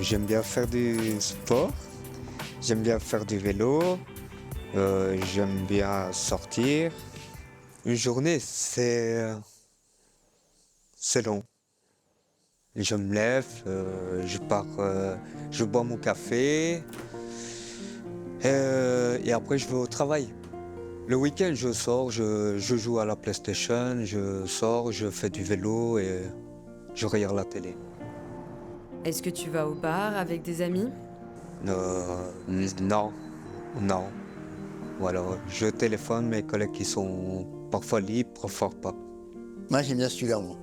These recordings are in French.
J'aime bien faire du sport, j'aime bien faire du vélo, j'aime bien sortir. Une journée, c'est long. Je me lève, je pars, je bois mon café et après je vais au travail. Le week-end, je sors, je joue à la PlayStation, je sors, je fais du vélo et je regarde la télé. Est-ce que tu vas au bar avec des amis? Non, non. Voilà, je téléphone mes collègues qui sont parfois libres, parfois pas. Moi, j'aime bien celui-là, moi.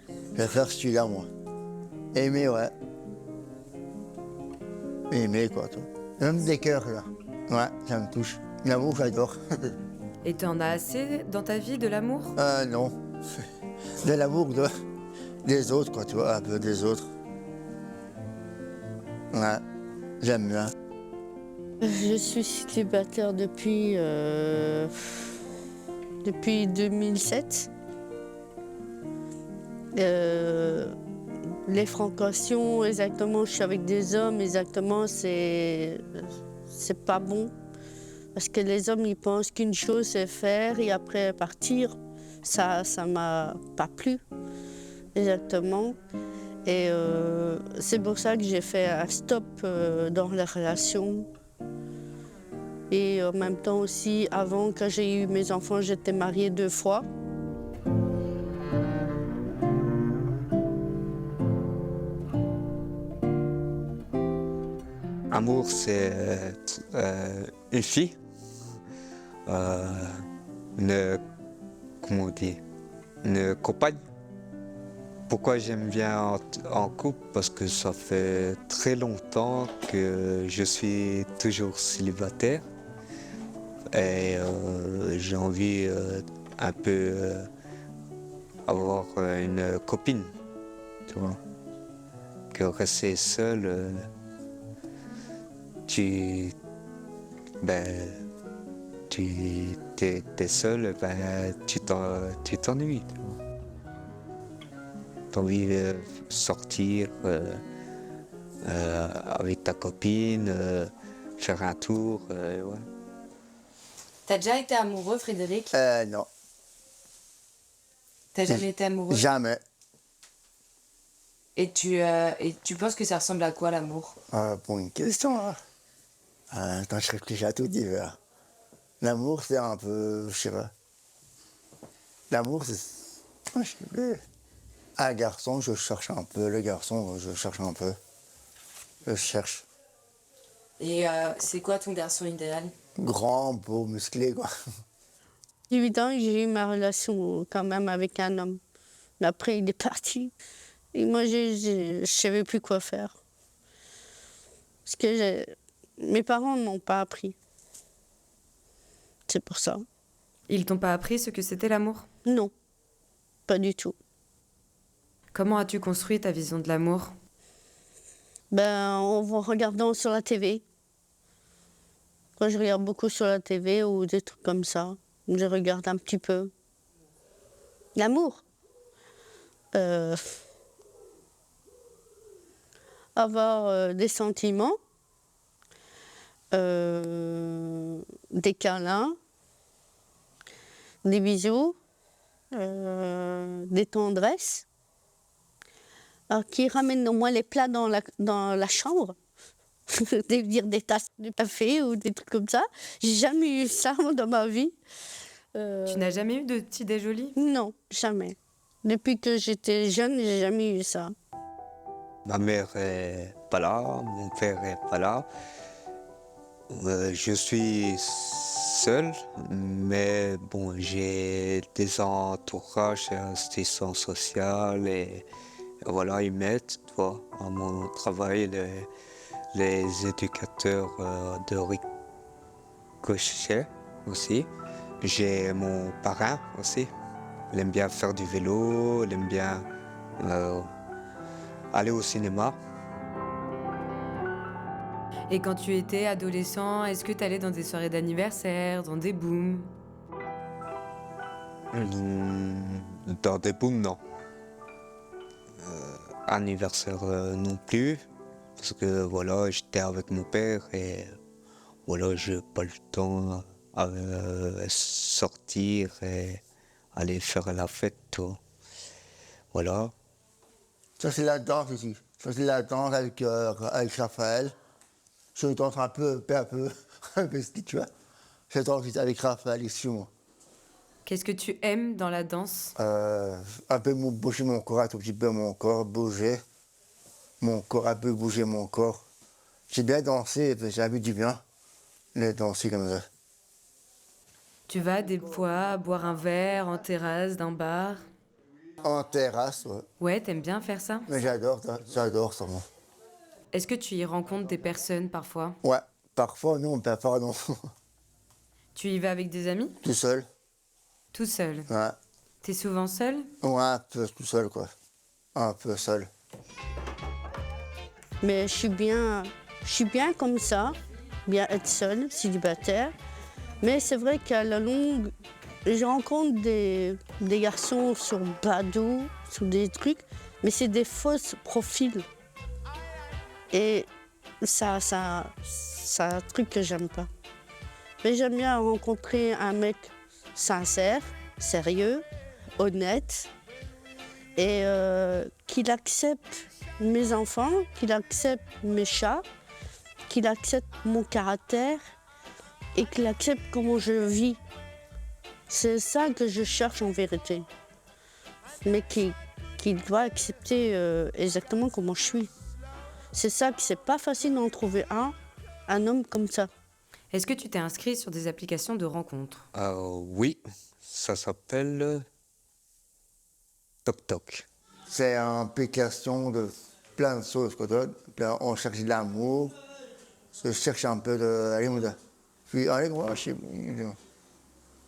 Je vais faire celui-là, moi. Aimer, ouais. Aimer, quoi, toi. Même des cœurs, là. Ouais, ça me touche. L'amour, j'adore. Et t'en as assez dans ta vie de l'amour? Non. De l'amour des autres, quoi, tu vois, un peu des autres. Ouais, j'aime bien. Je suis célibataire depuis 2007. Les fréquentations, exactement, je suis avec des hommes, exactement, c'est pas bon. Parce que les hommes, ils pensent qu'une chose, c'est faire et après partir. Ça m'a pas plu, exactement. Et c'est pour ça que j'ai fait un stop dans la relation. Et en même temps aussi, avant, quand j'ai eu mes enfants, j'étais mariée 2 fois. Amour, c'est une fille, euh, une, comment on dit, une compagne. Pourquoi j'aime bien en couple? Parce que ça fait très longtemps que je suis toujours célibataire et j'ai envie un peu avoir une copine, tu vois. Que rester seul, tu, ben, t'es seul, ben, tu t'ennuies. Tu as envie de sortir avec ta copine, faire un tour, ouais. T'as déjà été amoureux, Frédéric? Non, T'as jamais été amoureux? jamais. Et tu penses que ça ressemble à quoi l'amour? Pour une question, là. Attends, je réfléchis à tout divers. L'amour, c'est un peu, je sais pas. L'amour, c'est... je sais plus. Un garçon, je cherche un peu. Le garçon, je cherche un peu. Je cherche. Et c'est quoi ton garçon idéal? Grand, beau, musclé, quoi. Évidemment, j'ai eu ma relation quand même avec un homme. Mais après, il est parti. Et moi, je savais plus quoi faire. Parce que mes parents ne m'ont pas appris. C'est pour ça. Ils t'ont pas appris ce que c'était l'amour? Non, pas du tout. Comment as-tu construit ta vision de l'amour? Ben, en regardant sur la TV. Moi, je regarde beaucoup sur la TV ou des trucs comme ça. Je regarde un petit peu. L'amour. Euh, Avoir des sentiments, des câlins, des bisous, des tendresses. Alors, qui ramènent au moins les plats dans la chambre. Dire des tasses de café ou des trucs comme ça. J'ai jamais eu ça dans ma vie. Tu n'as jamais eu de petit déjoli? Non, jamais. Depuis que j'étais jeune, j'ai jamais eu ça. Ma mère est pas là, mon père est pas là. Je suis seul, mais bon, j'ai des entourages et assistants sociaux et voilà, ils m'aident, tu vois, à mon travail, les éducateurs de ricochet aussi. J'ai mon parrain aussi. Il aime bien faire du vélo, il aime bien euh, aller au cinéma. Et quand tu étais adolescent, est-ce que tu allais dans des soirées d'anniversaire, dans des booms? Dans des booms, non. Anniversaire non plus. parce que voilà, j'étais avec mon père et voilà, j'ai pas le temps à sortir et aller faire la fête, toi. Voilà. Ça, c'est la danse ici. Ça, c'est la danse avec Raphaël. Je danse un peu à peu, un peu spirituel. Je danse ici avec Raphaël ici, moi. Qu'est-ce que tu aimes dans la danse? Un peu bouger mon corps, un tout petit peu mon corps, bouger. Mon corps, un peu bouger mon corps. J'ai bien dansé, j'ai vu du bien de danser comme ça. Tu vas des fois boire un verre en terrasse d'un bar? En terrasse, ouais. Ouais, t'aimes bien faire ça? Mais j'adore ça, moi. Est-ce que tu y rencontres des personnes parfois? Ouais, parfois, non, pas non. Tu y vas avec des amis? Tout seul, Tout seul? ouais. T'es souvent seul? Ouais, un peu tout seul, quoi. Un peu seul. Mais je suis bien comme ça, bien être seule, célibataire. Mais c'est vrai qu'à la longue, je rencontre des garçons sur Badoo, sur des trucs, mais c'est des fausses profils. Et ça, c'est un truc que j'aime pas. Mais j'aime bien rencontrer un mec sincère, sérieux, honnête, et qu'il accepte mes enfants, qu'il accepte mes chats, qu'il accepte mon caractère et qu'il accepte comment je vis. C'est ça que je cherche en vérité. Mais qu'il doit accepter exactement comment je suis. C'est ça que c'est pas facile d'en trouver un homme comme ça. Est-ce que tu t'es inscrit sur des applications de rencontres? Oui, ça s'appelle TokTok. C'est une application de plein de choses, quoi. On cherche de l'amour, je cherche un peu de... Puis,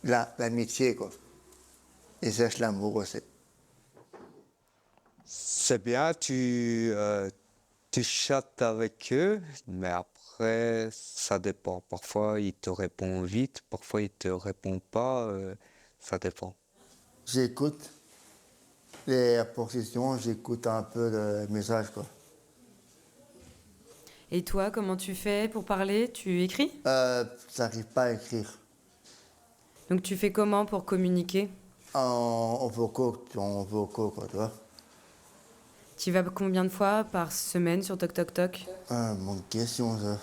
l'amitié, quoi. Et cherche l'amour aussi. C'est bien, tu chattes avec eux, mais après, ça dépend. Parfois, ils te répondent vite, parfois, ils te répondent pas. Ça dépend. J'écoute les positions, j'écoute un peu le message, quoi. Et toi, comment tu fais pour parler? Tu écris? J'arrive pas à écrire. Donc tu fais comment pour communiquer? En vocaux, quoi, tu vois. Tu vas combien de fois par semaine sur TokTok? Mon question, ça.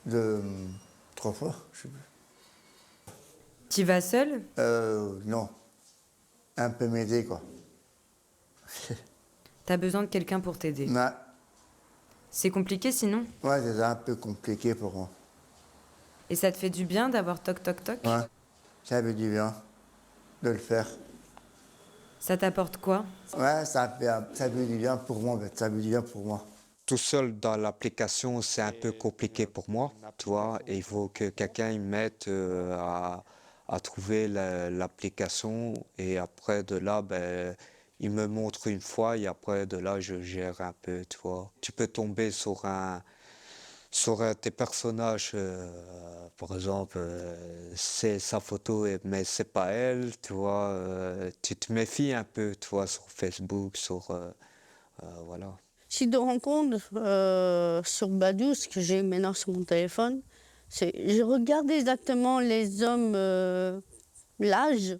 De 3 fois, je sais plus. Tu vas seul? Non. Un peu m'aider, quoi. T'as besoin de quelqu'un pour t'aider. Ouais, C'est compliqué sinon? ouais, c'est un peu compliqué pour moi. Et ça te fait du bien d'avoir TokTok? Ouais, ça veut du bien de le faire. Ça t'apporte quoi? Ouais, ça veut du bien pour moi, en fait. Ça veut du bien pour moi. Tout seul dans l'application, c'est un peu compliqué pour moi, tu vois. Et il faut que quelqu'un m'aide à trouver l'application. Et après, de là, ben, il me montre une fois et après, de là, je gère un peu, tu vois. Tu peux tomber sur tes personnages, par exemple, c'est sa photo, mais c'est pas elle, tu vois. Tu te méfies un peu, tu vois, sur Facebook, voilà. Si de rencontre sur Badoo, ce que j'ai maintenant sur mon téléphone, c'est je regarde exactement les hommes, l'âge.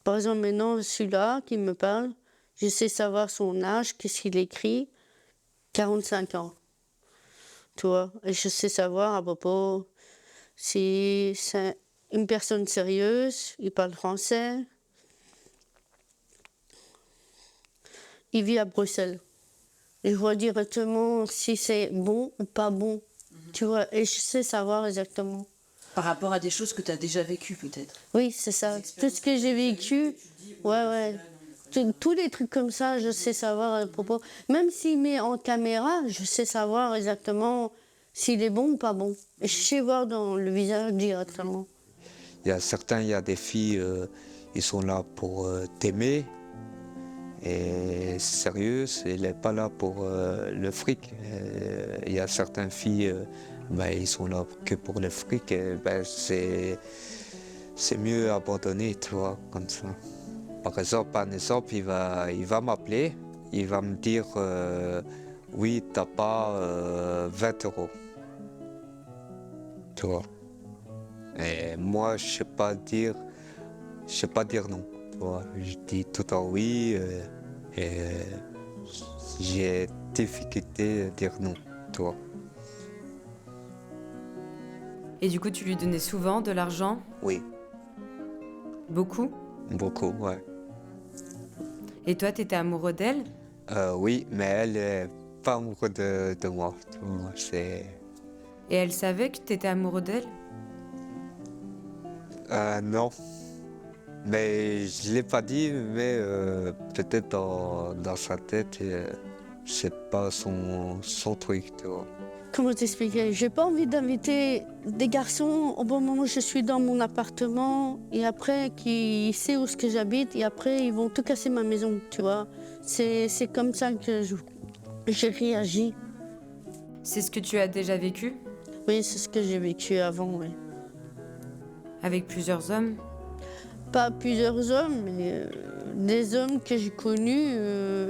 Par exemple, maintenant, celui-là qui me parle, je sais savoir son âge, qu'est-ce qu'il écrit, 45 ans. Tu vois, et je sais savoir à propos si c'est une personne sérieuse, il parle français, il vit à Bruxelles. Je vois directement si c'est bon ou pas bon. Tu vois, et je sais savoir exactement. Par rapport à des choses que tu as déjà vécues, peut-être. Oui, c'est ça. Tout ce que j'ai vécu, ouais. Tous les trucs comme ça, je sais savoir à propos. Même s'il met en caméra, je sais savoir exactement s'il est bon ou pas bon. Et je sais voir dans le visage directement. Il y a des filles, ils sont là pour t'aimer. Et sérieuse, elle n'est pas là pour le fric. Il y a certaines filles, ils sont là que pour le fric. Et, c'est mieux abandonner, tu vois, comme ça. Par exemple, il va m'appeler, il va me dire oui, t'as pas 20 euros. Tu vois. Et moi, je sais pas dire non. Tu vois. Je dis tout le temps oui et j'ai difficulté à dire non. Tu vois. Et du coup, tu lui donnais souvent de l'argent? Oui, Beaucoup? beaucoup, ouais. Et toi, t'étais amoureux d'elle? Oui, mais elle est pas amoureuse de moi. Tu vois, Et elle savait que t'étais amoureux d'elle? non, mais je l'ai pas dit, mais peut-être dans sa tête, c'est pas son truc, tu vois. Comment t'expliquer? J'ai pas envie d'inviter des garçons au bon moment où je suis dans mon appartement et après qui sait où ce que j'habite et après ils vont tout casser ma maison, tu vois. C'est comme ça que j'ai réagi. C'est ce que tu as déjà vécu? Oui, c'est ce que j'ai vécu avant, oui. Avec plusieurs hommes? Pas plusieurs hommes, mais des hommes que j'ai connus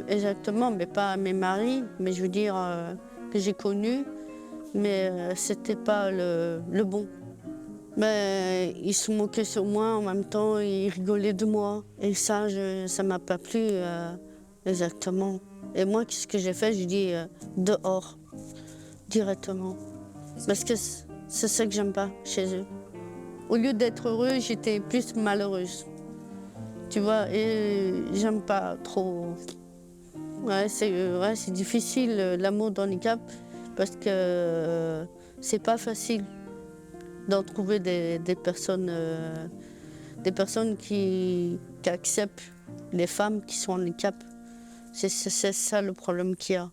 exactement, mais pas mes maris, mais je veux dire que j'ai connus, mais c'était pas le bon. Mais ils se moquaient sur moi, en même temps ils rigolaient de moi. Et ça, ça m'a pas plu exactement. Et moi, qu'est-ce que j'ai fait? J'ai dit dehors, directement. Parce que c'est ça que j'aime pas chez eux. Au lieu d'être heureuse, j'étais plus malheureuse. Tu vois, et j'aime pas trop. Ouais, c'est difficile l'amour d'handicap parce que c'est pas facile d'en trouver des personnes qui acceptent les femmes qui sont handicapées. C'est ça le problème qu'il y a.